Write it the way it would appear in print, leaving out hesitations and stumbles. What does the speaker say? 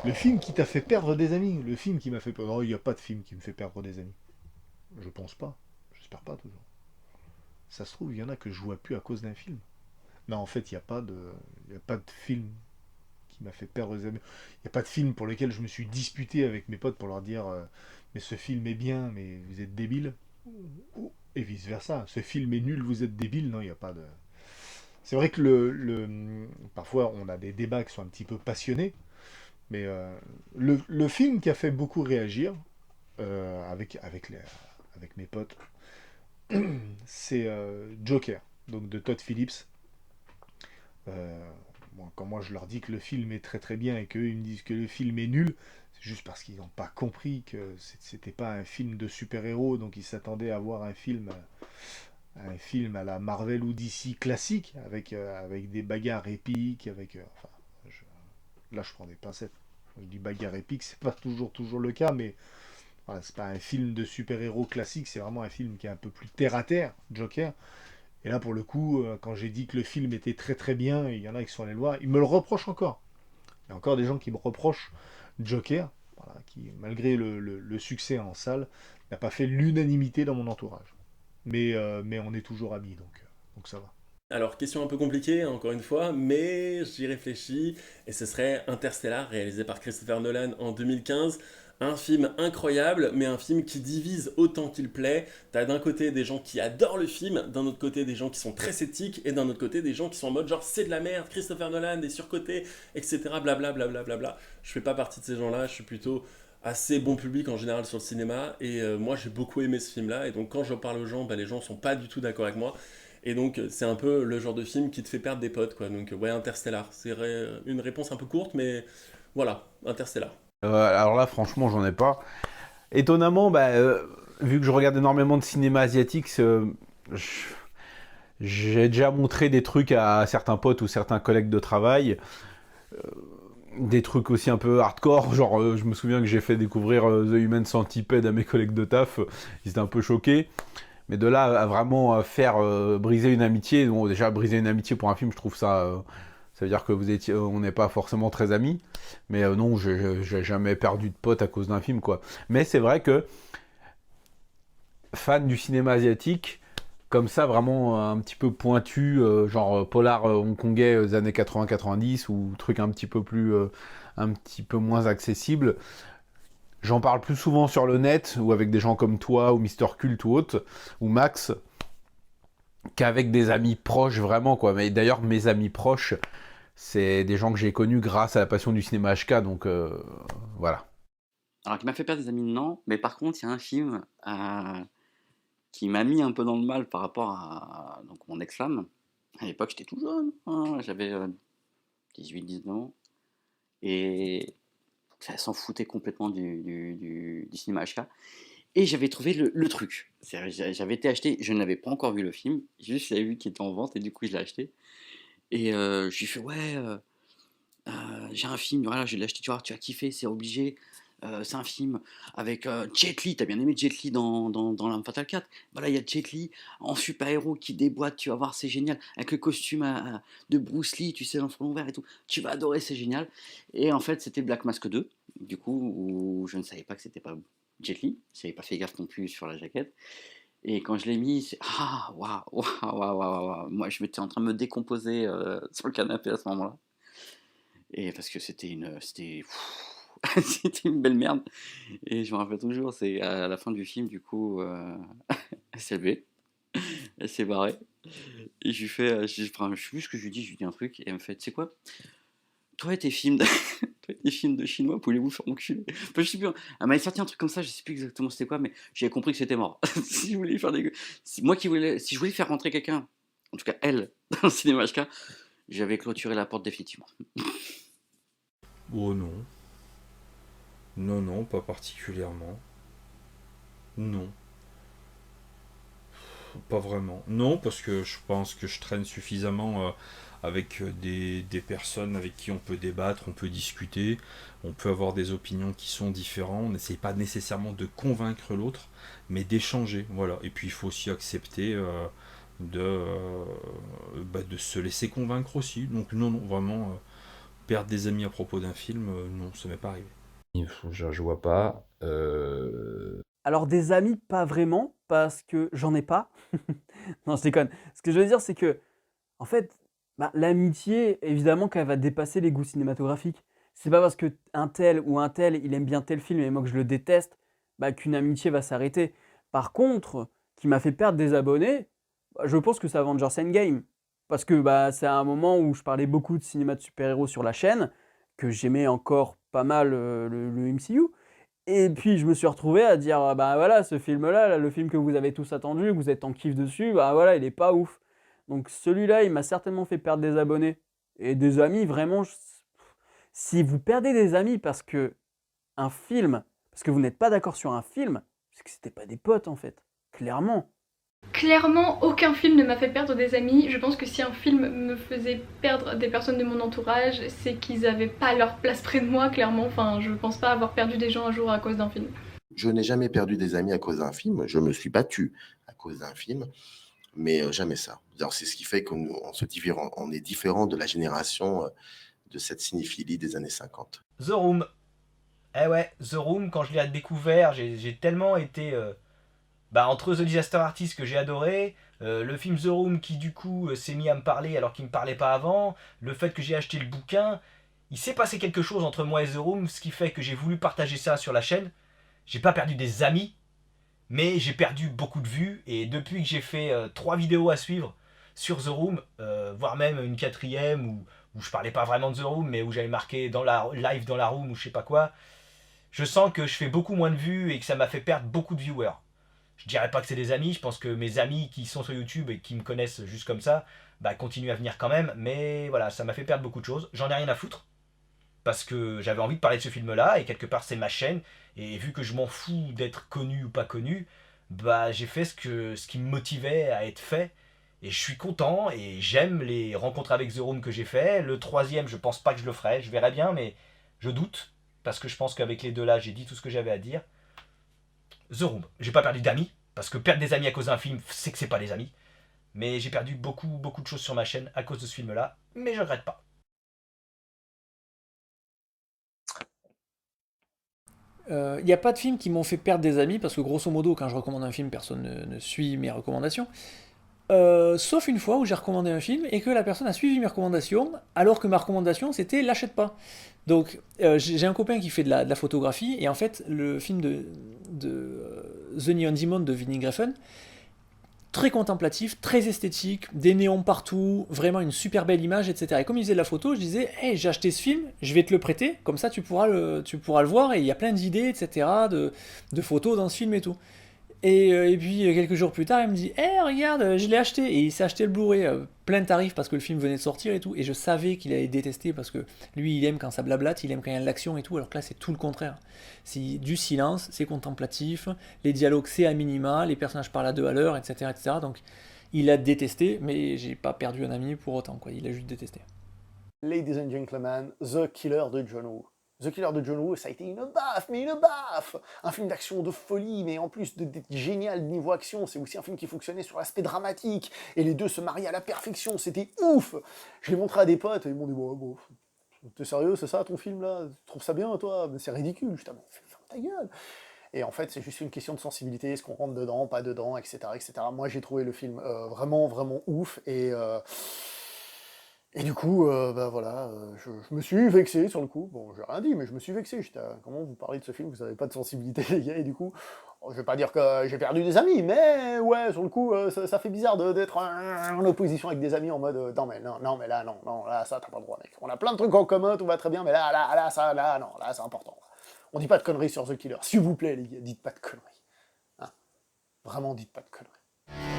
Le film qui t'a fait perdre des amis. Le film qui m'a fait perdre. Non, il n'y a pas de film qui me fait perdre des amis. Je pense pas. J'espère pas toujours. Ça se trouve, il y en a que je vois plus à cause d'un film. Non, en fait, il y a pas de film qui m'a fait perdre des amis. Il n'y a pas de film pour lequel je me suis disputé avec mes potes pour leur dire mais ce film est bien, mais vous êtes débiles. Et vice versa. Ce film est nul, vous êtes débiles. Non, il n'y a pas de. C'est vrai que parfois on a des débats qui sont un petit peu passionnés, mais le film qui a fait beaucoup réagir avec mes potes, c'est Joker, donc de Todd Phillips. Bon, quand moi je leur dis que le film est très très bien et qu'eux ils me disent que le film est nul, c'est juste parce qu'ils n'ont pas compris que c'était pas un film de super-héros, donc ils s'attendaient à voir un film à la Marvel ou DC classique, avec des bagarres épiques, enfin, là je prends des pincettes. Je dis bagarre épique, c'est pas toujours le cas, mais voilà, c'est pas un film de super-héros classique, c'est vraiment un film qui est un peu plus terre à terre, Joker. Et là, pour le coup, quand j'ai dit que le film était très très bien, il y en a qui sont allés le voir, ils me le reprochent encore. Il y a encore des gens qui me reprochent Joker, voilà, qui, malgré le succès en salle, n'a pas fait l'unanimité dans mon entourage. Mais on est toujours amis, donc ça va. Alors, question un peu compliquée, encore une fois, mais j'y réfléchis, et ce serait Interstellar, réalisé par Christopher Nolan en 2015. Un film incroyable, mais un film qui divise autant qu'il plaît. T'as d'un côté des gens qui adorent le film, d'un autre côté des gens qui sont très sceptiques, et d'un autre côté des gens qui sont en mode genre c'est de la merde, Christopher Nolan est surcoté, etc. Blablabla. Bla, bla, bla, bla. Je fais pas partie de ces gens-là, je suis plutôt assez bon public en général sur le cinéma, et moi j'ai beaucoup aimé ce film-là, et donc quand je parle aux gens, bah, les gens sont pas du tout d'accord avec moi. Et donc, c'est un peu le genre de film qui te fait perdre des potes, quoi. Donc, ouais, Interstellar. C'est une réponse un peu courte, mais voilà, Interstellar. Alors là, franchement, j'en ai pas. Étonnamment, vu que je regarde énormément de cinéma asiatique, je- j'ai déjà montré des trucs à certains potes ou certains collègues de travail. Des trucs aussi un peu hardcore, genre je me souviens que j'ai fait découvrir The Human Centipede à mes collègues de taf, ils étaient un peu choqués. Mais de là à vraiment faire briser une amitié, bon, déjà briser une amitié pour un film, je trouve ça veut dire que on n'est pas forcément très amis. Mais non, j'ai jamais perdu de pote à cause d'un film, quoi. Mais c'est vrai que fan du cinéma asiatique, comme ça, vraiment un petit peu pointu, genre polar hongkongais des années 80-90 ou truc un petit peu moins accessible. J'en parle plus souvent sur le net ou avec des gens comme toi ou Mister Cult ou autre ou Max qu'avec des amis proches vraiment quoi. Mais d'ailleurs mes amis proches, c'est des gens que j'ai connus grâce à la passion du cinéma HK, donc voilà. Alors, qui m'a fait perdre des amis, non. Mais par contre, il y a un film qui m'a mis un peu dans le mal par rapport à donc, mon ex-femme. À l'époque, j'étais tout jeune, hein, j'avais 18-19 ans. Et elle s'en foutait complètement du cinéma HK. Et j'avais trouvé le truc. J'avais été acheté, je n'avais pas encore vu le film, juste j'avais vu qu'il était en vente et du coup je l'ai acheté. Et je lui fais ouais, j'ai un film, voilà, je l'ai acheté, tu vois, tu vas kiffer, c'est obligé. C'est un film avec Jet Li, t'as bien aimé Jet Li dans L'Arme Fatale 4. Voilà, il y a Jet Li en super-héros qui déboîte, tu vas voir, c'est génial. Avec le costume de Bruce Lee, tu sais, dans le front vert et tout. Tu vas adorer, c'est génial. Et en fait, c'était Black Mask 2, du coup, où je ne savais pas que c'était pas Jet Li. J'avais pas fait gaffe non plus sur la jaquette. Et quand je l'ai mis, c'est ah, waouh, waouh, waouh, waouh, waouh. Moi, je m'étais en train de me décomposer sur le canapé à ce moment-là. Et parce que c'était une belle merde. Et je me rappelle toujours, c'est à la fin du film, du coup, elle s'est levée, elle s'est barrée. Et je lui fais, enfin, je sais plus ce que je lui dis, je lui dis un truc, et elle me fait, tu sais quoi, toi et tes films de, toi et tes films de chinois, pouvez-vous faire enculer. Enfin, je sais plus, elle m'avait sorti un truc comme ça, je sais plus exactement c'était quoi, mais j'avais compris que c'était mort. Si je voulais faire des, si je voulais faire rentrer quelqu'un, en tout cas elle, dans le cinéma HK, j'avais clôturé la porte définitivement. Oh non. Non, non, pas particulièrement. Non, pas vraiment. Non, parce que je pense que je traîne suffisamment avec des personnes avec qui on peut débattre, on peut discuter, on peut avoir des opinions qui sont différentes. On n'essaye pas nécessairement de convaincre l'autre, mais d'échanger. Voilà. Et puis il faut aussi accepter de se laisser convaincre aussi. Donc non, non, vraiment Perdre des amis à propos d'un film, non, ça m'est pas arrivé. Je vois pas. Alors des amis, pas vraiment, parce que j'en ai pas. Non, je déconne. Ce que je veux dire, c'est que, en fait, bah, l'amitié, évidemment qu'elle va dépasser les goûts cinématographiques. C'est pas parce que un tel ou un tel, il aime bien tel film et moi que je le déteste, bah, qu'une amitié va s'arrêter. Par contre, qui m'a fait perdre des abonnés, bah, je pense que c'est Avengers Endgame. Parce que bah, c'est un moment où je parlais beaucoup de cinéma de super-héros sur la chaîne, que j'aimais encore pas mal le MCU. Et puis je me suis retrouvé à dire, ah bah voilà, ce film-là, là, le film que vous avez tous attendu, que vous êtes en kiff dessus, bah voilà, il est pas ouf. Donc celui-là, il m'a certainement fait perdre des abonnés. Et des amis, vraiment, si vous perdez des amis parce que un film, parce que vous n'êtes pas d'accord sur un film, c'est que c'était pas des potes en fait, clairement. Clairement, aucun film ne m'a fait perdre des amis. Je pense que si un film me faisait perdre des personnes de mon entourage, c'est qu'ils n'avaient pas leur place près de moi, clairement. Enfin, je pense pas avoir perdu des gens un jour à cause d'un film. Je n'ai jamais perdu des amis à cause d'un film. Je me suis battu à cause d'un film, mais jamais ça. Alors, c'est ce qui fait qu'on on est différent de la génération de cette cinéphilie des années 50. The Room. Eh ouais, The Room, quand je l'ai découvert, j'ai tellement été... entre The Disaster Artist que j'ai adoré, le film The Room qui du coup s'est mis à me parler alors qu'il ne me parlait pas avant, le fait que j'ai acheté le bouquin, il s'est passé quelque chose entre moi et The Room, ce qui fait que j'ai voulu partager ça sur la chaîne. J'ai pas perdu des amis, mais j'ai perdu beaucoup de vues, et depuis que j'ai fait 3 vidéos à suivre sur The Room, voire même une 4e où je parlais pas vraiment de The Room, mais où j'avais marqué dans la live dans la room ou je sais pas quoi, je sens que je fais beaucoup moins de vues et que ça m'a fait perdre beaucoup de viewers. Je dirais pas que c'est des amis, je pense que mes amis qui sont sur YouTube et qui me connaissent juste comme ça, continuent à venir quand même, mais voilà, ça m'a fait perdre beaucoup de choses. J'en ai rien à foutre, parce que j'avais envie de parler de ce film-là, et quelque part c'est ma chaîne, et vu que je m'en fous d'être connu ou pas connu, j'ai fait ce qui me motivait à être fait, et je suis content, et j'aime les rencontres avec The Room que j'ai fait. Le 3e, je pense pas que je le ferai, je verrai bien, mais je doute, parce que je pense qu'avec les deux là, j'ai dit tout ce que j'avais à dire. The Room. J'ai pas perdu d'amis, parce que perdre des amis à cause d'un film, c'est que c'est pas des amis. Mais j'ai perdu beaucoup de choses sur ma chaîne à cause de ce film-là, mais je regrette pas. Il n'y a pas de films qui m'ont fait perdre des amis, parce que grosso modo, quand je recommande un film, personne ne suit mes recommandations. Sauf une fois où j'ai recommandé un film et que la personne a suivi mes recommandations, alors que ma recommandation c'était l'achète pas. Donc j'ai un copain qui fait de la photographie, et en fait le film de The Neon Demon de Vinnie Griffin, très contemplatif, très esthétique, des néons partout, vraiment une super belle image, etc. Et comme il faisait de la photo, je disais hey, j'ai acheté ce film, je vais te le prêter, comme ça tu pourras le voir, et il y a plein d'idées, etc. de photos dans ce film et tout. Et puis quelques jours plus tard, il me dit hey, regarde, je l'ai acheté. Et il s'est acheté le Blu-ray plein de tarifs parce que le film venait de sortir et tout. Et je savais qu'il allait détester, parce que lui, il aime quand ça blablate, il aime quand il y a de l'action et tout. Alors que là, c'est tout le contraire. C'est du silence, c'est contemplatif, les dialogues, c'est à minima, les personnages parlent à 2 à l'heure, etc., etc. Donc il a détesté, mais j'ai pas perdu un ami pour autant, quoi. Il a juste détesté. Ladies and gentlemen, The Killer de John Woo. The Killer de John Woo, ça a été une baffe, mais une baffe. Un film d'action de folie, mais en plus d'être génial niveau action, c'est aussi un film qui fonctionnait sur l'aspect dramatique, et les deux se mariaient à la perfection, c'était ouf. Je l'ai montré à des potes, et ils m'ont dit, bon, t'es sérieux, c'est ça ton film là? Tu trouves ça bien toi? Mais c'est ridicule, justement, ferme ta gueule. Et en fait, c'est juste une question de sensibilité, est-ce qu'on rentre dedans, pas dedans, etc., etc. Moi, j'ai trouvé le film vraiment, vraiment ouf, et du coup, voilà, je me suis vexé sur le coup. Bon, j'ai rien dit, mais je me suis vexé. J'étais, comment vous parlez de ce film, vous n'avez pas de sensibilité, les gars, et du coup, je vais pas dire que j'ai perdu des amis, mais ouais, sur le coup, ça fait bizarre d'être en opposition avec des amis en mode, non, mais là, ça, t'as pas le droit, mec. On a plein de trucs en commun, tout va très bien, mais là, ça, non, là, c'est important. On dit pas de conneries sur The Killer. S'il vous plaît, les gars, dites pas de conneries. Hein, vraiment, dites pas de conneries.